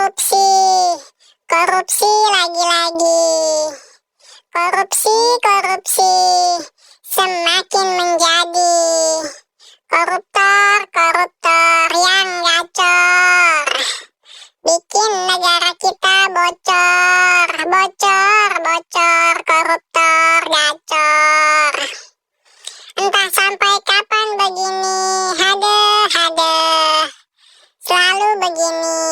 korupsi, korupsi lagi-lagi. Korupsi, korupsi, semakin menjadi. Koruptor, koruptor yang gacor, bikin negara kita bocor, bocor, bocor, koruptor gacor. Entah sampai kapan begini, hadeh, selalu begini.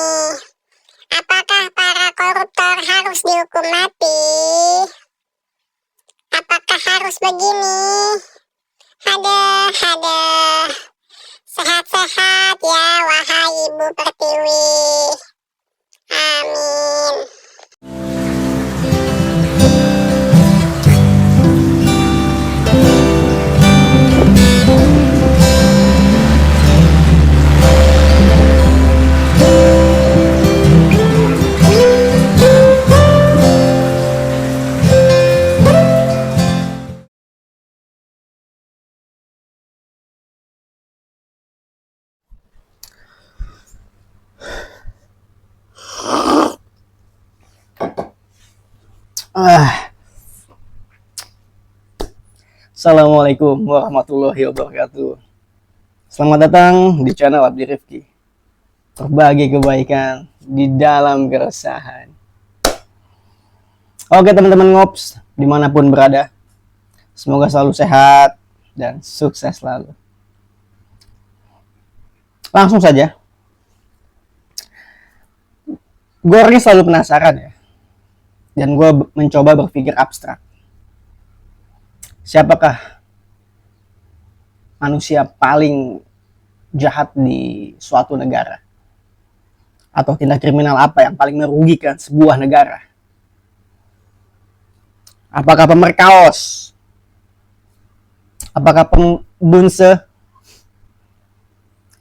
Apakah para koruptor harus dihukum mati? Apakah harus begini? Hadeh, sehat-sehat ya wahai Ibu Pertiwi. Amin. Assalamualaikum warahmatullahi wabarakatuh. Selamat datang di channel Abdi Rifki. Berbagi kebaikan di dalam keresahan. Oke teman-teman ngops, dimanapun berada, semoga selalu sehat dan sukses selalu. Langsung saja. Gue orangnya selalu penasaran ya. Dan gue mencoba berpikir abstrak. Siapakah manusia paling jahat di suatu negara? Atau tindak kriminal apa yang paling merugikan sebuah negara? Apakah pemerkaos? Apakah pembunse?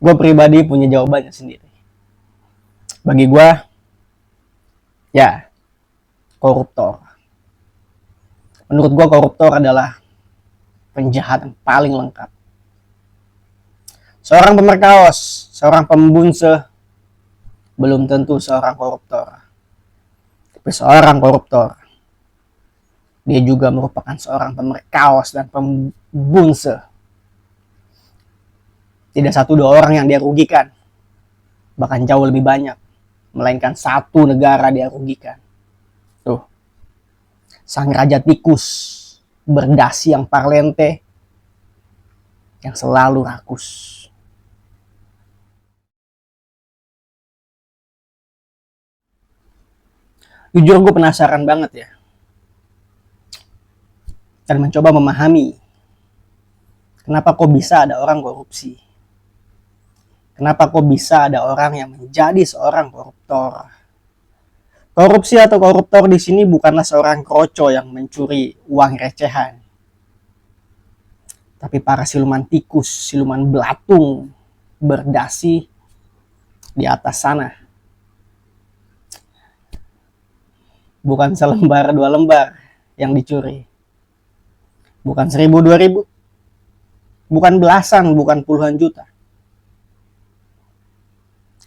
Gue pribadi punya jawabannya sendiri. Bagi gue, ya, koruptor. Menurut gue koruptor adalah penjahat yang paling lengkap. Seorang pemerkaos, seorang pembunse, belum tentu seorang koruptor. Tapi seorang koruptor, dia juga merupakan seorang pemerkaos dan pembunse. Tidak satu dua orang yang dia rugikan, bahkan jauh lebih banyak, melainkan satu negara dia rugikan. Tuh, sang raja tikus berdasi yang parlente, yang selalu rakus. Jujur gue penasaran banget ya, dan mencoba memahami kenapa kok bisa ada orang korupsi. Kenapa kok bisa ada orang yang menjadi seorang koruptor. Korupsi atau koruptor di sini bukanlah seorang kroco yang mencuri uang recehan. Tapi para siluman tikus, siluman belatung berdasi di atas sana. Bukan selembar dua lembar yang dicuri. Bukan 1000 2000. Bukan belasan, bukan puluhan juta.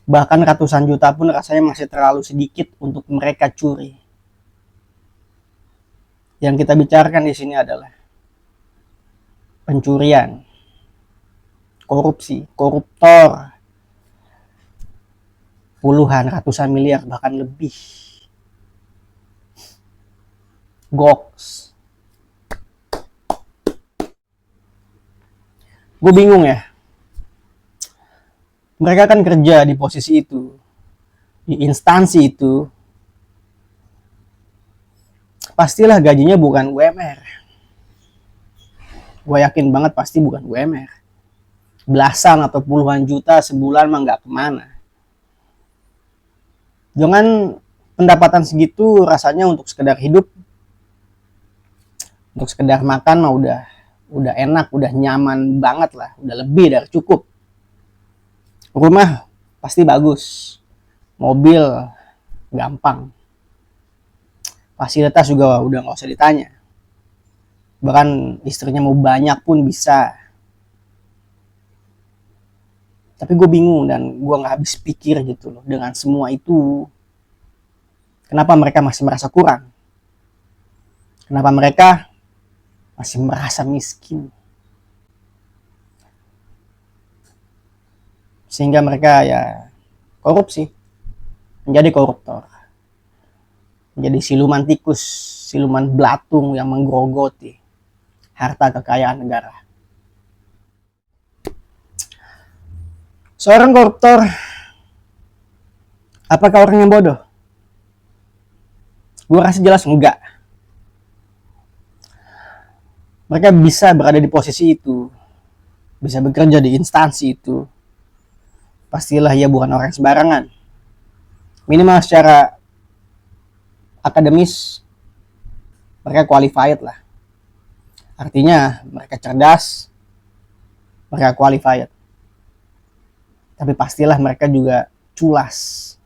Bahkan ratusan juta pun rasanya masih terlalu sedikit untuk mereka curi. Yang kita bicarakan di sini adalah pencurian, korupsi, koruptor, puluhan, ratusan miliar, bahkan lebih. Goks. Gue bingung ya. Mereka kan kerja di posisi itu, di instansi itu. Pastilah gajinya bukan UMR. Gue yakin banget pasti bukan UMR. Belasan atau puluhan juta sebulan mah nggak kemana. Jangan pendapatan segitu rasanya untuk sekedar hidup, untuk sekedar makan mah udah enak, udah nyaman banget lah, udah lebih dari cukup. Rumah pasti bagus, mobil gampang, fasilitas juga udah nggak usah ditanya. Bahkan istrinya mau banyak pun bisa. Tapi gue bingung dan gue nggak habis pikir gitu loh dengan semua itu. Kenapa mereka masih merasa kurang? Kenapa mereka masih merasa miskin? Sehingga mereka ya korupsi, menjadi koruptor, menjadi siluman tikus, siluman belatung yang menggerogoti harta kekayaan negara. Seorang koruptor, apakah orang yang bodoh? Gue rasa jelas enggak. Mereka bisa berada di posisi itu, bisa bekerja di instansi itu. Pastilah ia bukan orang sembarangan. Minimal secara akademis, mereka qualified lah. Artinya mereka cerdas, mereka qualified. Tapi pastilah mereka juga culas,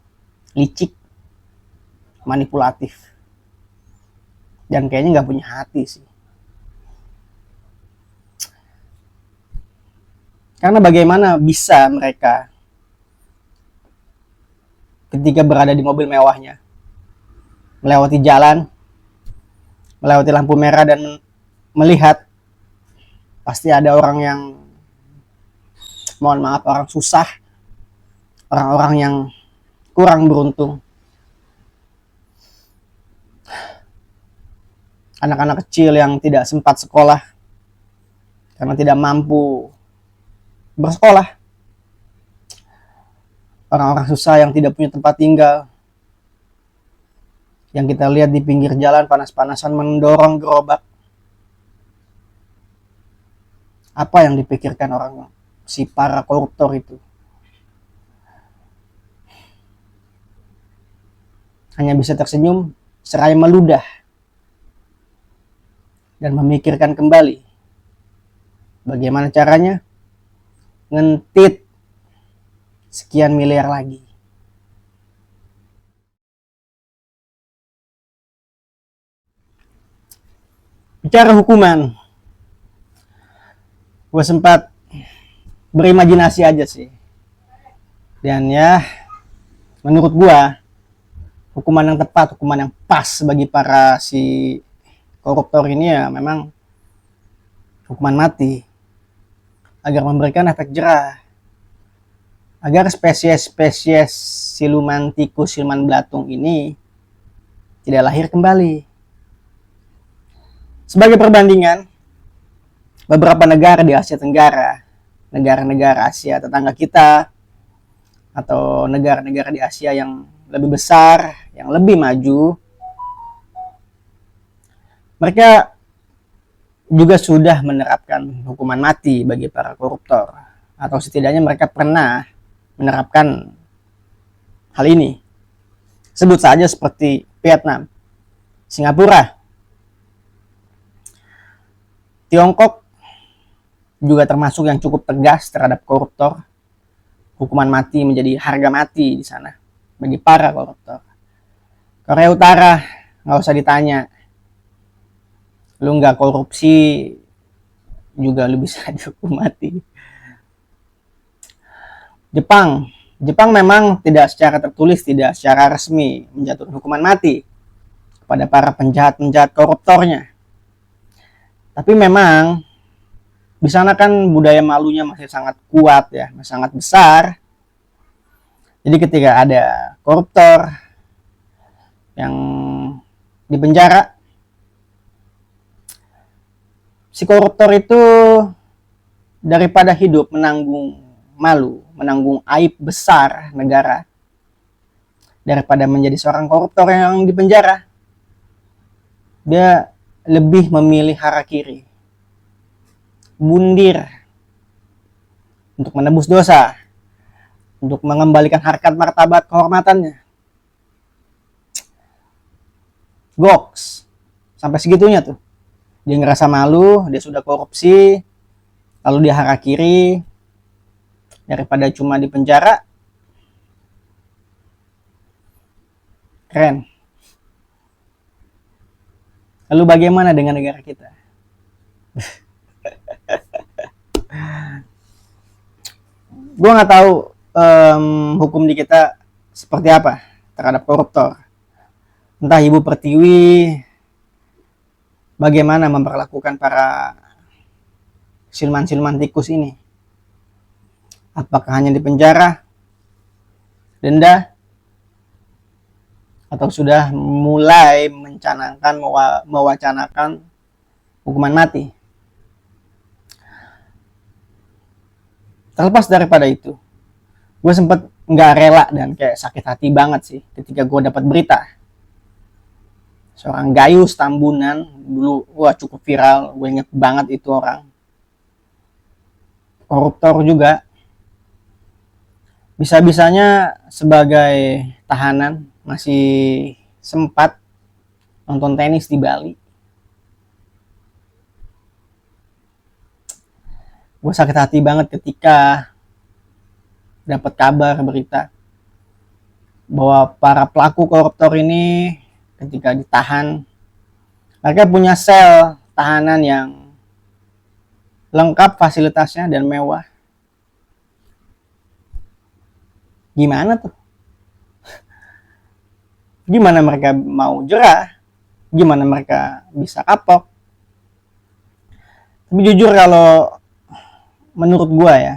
licik, manipulatif. Dan kayaknya nggak punya hati sih. Karena bagaimana bisa mereka ketika berada di mobil mewahnya, melewati jalan, melewati lampu merah dan melihat pasti ada orang yang, mohon maaf, orang susah, orang-orang yang kurang beruntung, anak-anak kecil yang tidak sempat sekolah karena tidak mampu bersekolah, orang-orang susah yang tidak punya tempat tinggal, yang kita lihat di pinggir jalan panas-panasan mendorong gerobak. Apa yang dipikirkan orang si para koruptor itu? Hanya bisa tersenyum seraya meludah dan memikirkan kembali bagaimana caranya ngentit sekian miliar lagi. Bicara hukuman, gue sempat berimajinasi aja sih. Dan ya, menurut gue, hukuman yang tepat, hukuman yang pas bagi para si koruptor ini ya memang hukuman mati. Agar memberikan efek jerah. Agar spesies-spesies siluman tikus, siluman belatung ini tidak lahir kembali. Sebagai perbandingan, beberapa negara di Asia Tenggara, negara-negara Asia tetangga kita, atau negara-negara di Asia yang lebih besar, yang lebih maju, mereka juga sudah menerapkan hukuman mati bagi para koruptor, atau setidaknya mereka pernah menerapkan hal ini. Sebut saja seperti Vietnam, Singapura, Tiongkok juga termasuk yang cukup tegas terhadap koruptor. Hukuman mati menjadi harga mati di sana bagi para koruptor. Korea Utara nggak usah ditanya, lu nggak korupsi juga lu bisa dihukum mati. Jepang memang tidak secara tertulis, tidak secara resmi menjatuhkan hukuman mati kepada para penjahat-penjahat koruptornya. Tapi memang di sana kan budaya malunya masih sangat kuat ya, masih sangat besar. Jadi ketika ada koruptor yang dipenjara, si koruptor itu daripada hidup menanggung malu, menanggung aib besar negara, daripada menjadi seorang koruptor yang dipenjara, dia lebih memilih harakiri, bundir, untuk menebus dosa, untuk mengembalikan harkat martabat kehormatannya. Goks, sampai segitunya tuh. Dia ngerasa malu, dia sudah korupsi, lalu dia harakiri, daripada cuma di penjara. Keren. Lalu bagaimana dengan negara kita? Gue nggak tahu hukum di kita seperti apa terhadap koruptor. Entah Ibu Pertiwi bagaimana memperlakukan para siluman-siluman tikus ini. Apakah hanya dipenjara, denda, atau sudah mulai mewacanakan hukuman mati? Terlepas daripada itu, gue sempet nggak rela dan kayak sakit hati banget sih ketika gue dapat berita seorang Gayus Tambunan. Dulu wah cukup viral, gue inget banget itu orang koruptor juga, bisa-bisanya sebagai tahanan masih sempat nonton tenis di Bali. Gue sakit hati banget ketika dapat kabar berita bahwa para pelaku koruptor ini ketika ditahan, mereka punya sel tahanan yang lengkap fasilitasnya dan mewah. Gimana tuh? Gimana mereka mau jerah? Gimana mereka bisa kapok? Tapi jujur kalau menurut gue ya,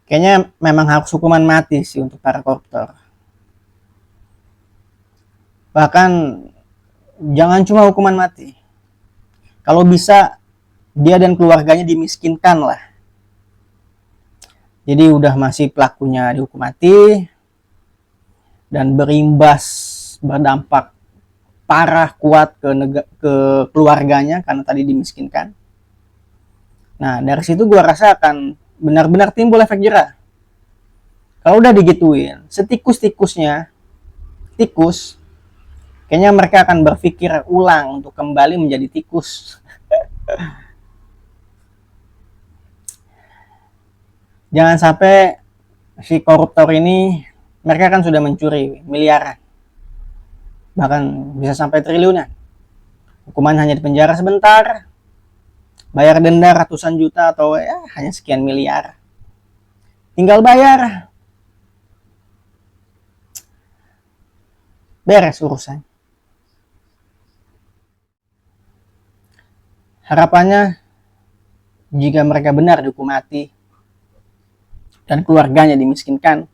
kayaknya memang harus hukuman mati sih untuk para koruptor. Bahkan jangan cuma hukuman mati. Kalau bisa dia dan keluarganya dimiskinkan lah. Jadi udah masih pelakunya dihukum mati dan berdampak parah kuat ke keluarganya karena tadi dimiskinkan. Nah, dari situ gue rasa akan benar-benar timbul efek jerah. Kalau udah digituin, setikus-tikusnya, tikus, kayaknya mereka akan berpikir ulang untuk kembali menjadi tikus. Jangan sampai si koruptor ini, mereka kan sudah mencuri miliaran. Bahkan bisa sampai triliunan. Hukuman hanya di penjara sebentar, bayar denda ratusan juta atau ya hanya sekian miliar. Tinggal bayar. Beres urusan. Harapannya jika mereka benar dihukum mati dan keluarganya dimiskinkan,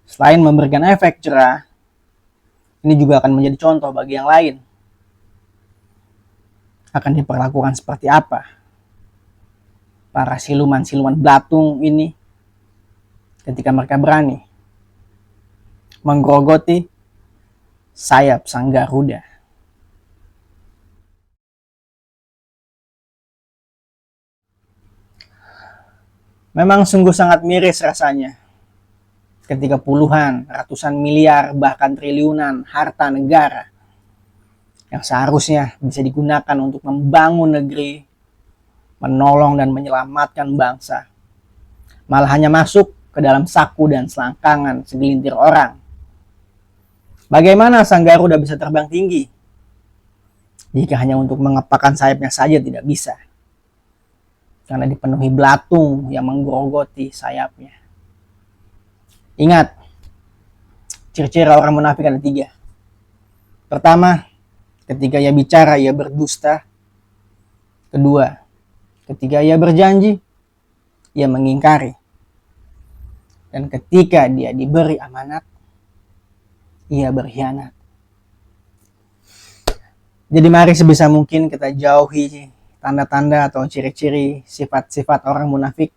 selain memberikan efek jerah, ini juga akan menjadi contoh bagi yang lain. Akan diperlakukan seperti apa para siluman-siluman belatung ini ketika mereka berani menggerogoti sayap sang Garuda. Memang sungguh sangat miris rasanya ketika puluhan, ratusan miliar, bahkan triliunan harta negara yang seharusnya bisa digunakan untuk membangun negeri, menolong dan menyelamatkan bangsa, malah hanya masuk ke dalam saku dan selangkangan segelintir orang. Bagaimana sang Garuda bisa terbang tinggi jika hanya untuk mengepakkan sayapnya saja tidak bisa, karena dipenuhi belatung yang menggerogoti sayapnya. Ingat, ciri-ciri orang munafik ada 3. Pertama, ketika ia bicara, ia berdusta. Kedua, ketika ia berjanji, ia mengingkari. Dan ketika dia diberi amanat, ia berkhianat. Jadi mari sebisa mungkin kita jauhi tanda-tanda atau ciri-ciri sifat-sifat orang munafik.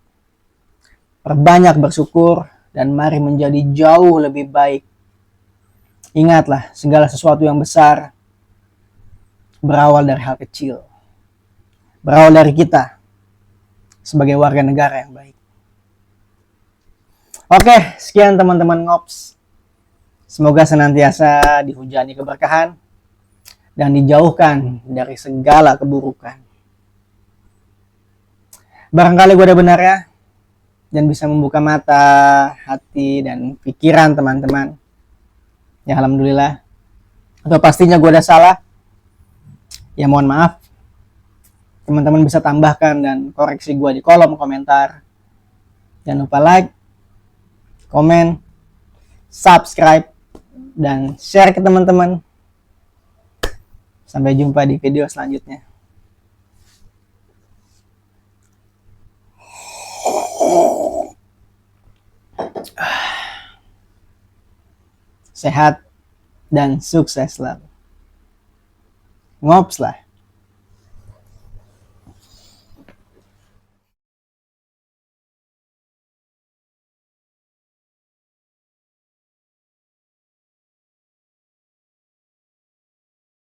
Perbanyak bersyukur dan mari menjadi jauh lebih baik. Ingatlah, segala sesuatu yang besar berawal dari hal kecil. Berawal dari kita sebagai warga negara yang baik. Oke, sekian teman-teman Ngops. Semoga senantiasa dihujani keberkahan dan dijauhkan dari segala keburukan. Barangkali gue ada benar ya, dan bisa membuka mata, hati, dan pikiran teman-teman. Ya alhamdulillah. Atau pastinya gue ada salah. Ya mohon maaf. Teman-teman bisa tambahkan dan koreksi gue di kolom komentar. Jangan lupa like, komen, subscribe, dan share ke teman-teman. Sampai jumpa di video selanjutnya. Sehat dan sukses selalu. Ngops lah.